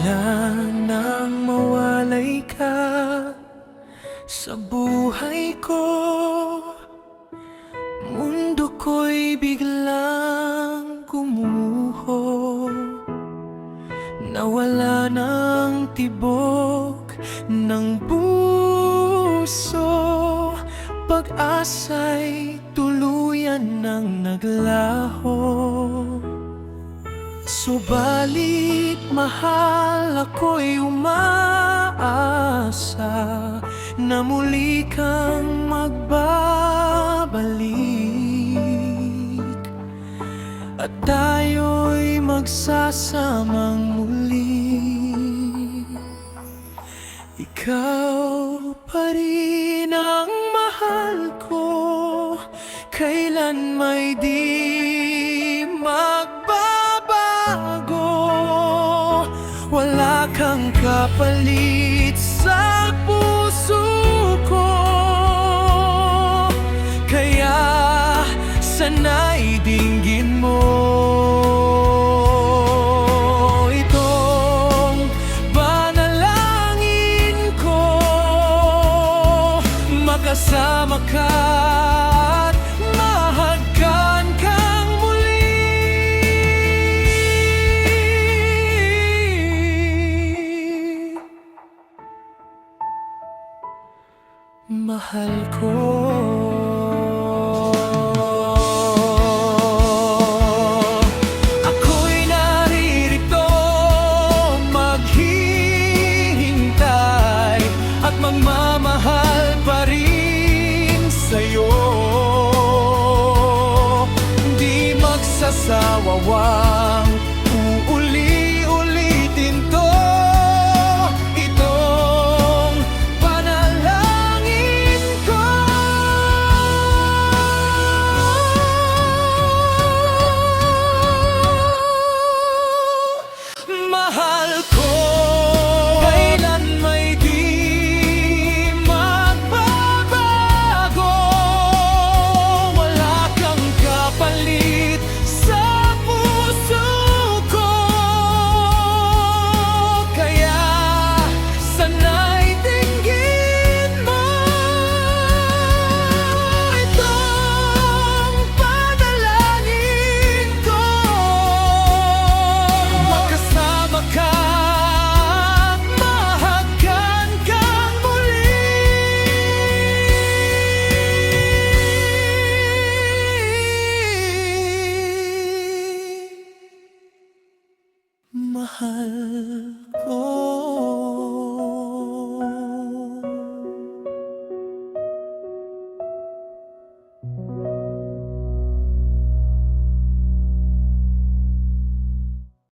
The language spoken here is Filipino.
Mula nang mawalay ka sa buhay ko, mundo ko'y biglang gumuho. Nawala ng tibok ng puso, pag-asa'y tuluyan ng naglaho. Subalit mahal, ako'y umaasa na muli kang magbabalik at tayo'y magsasamang muli. Ikaw pa rin ang mahal ko, kailan may di magbabago. Wala kang kapalit sa puso ko, kaya sana'y dinggin mo itong panalangin ko. Makasama ka at mahagkan kang muli. Mahal ko. Ako'y naririto, maghihintay at magmamahal pa rin sa'yo. Di magsasawawang uuli-ulitin to. Mahal ko, kailan may di magbabago. Wala kang kapalit sa puso ko, kaya sana'y dinggin mo itong panalangin ko. Makasama ka at mahagkan kang muli. Mahal ko.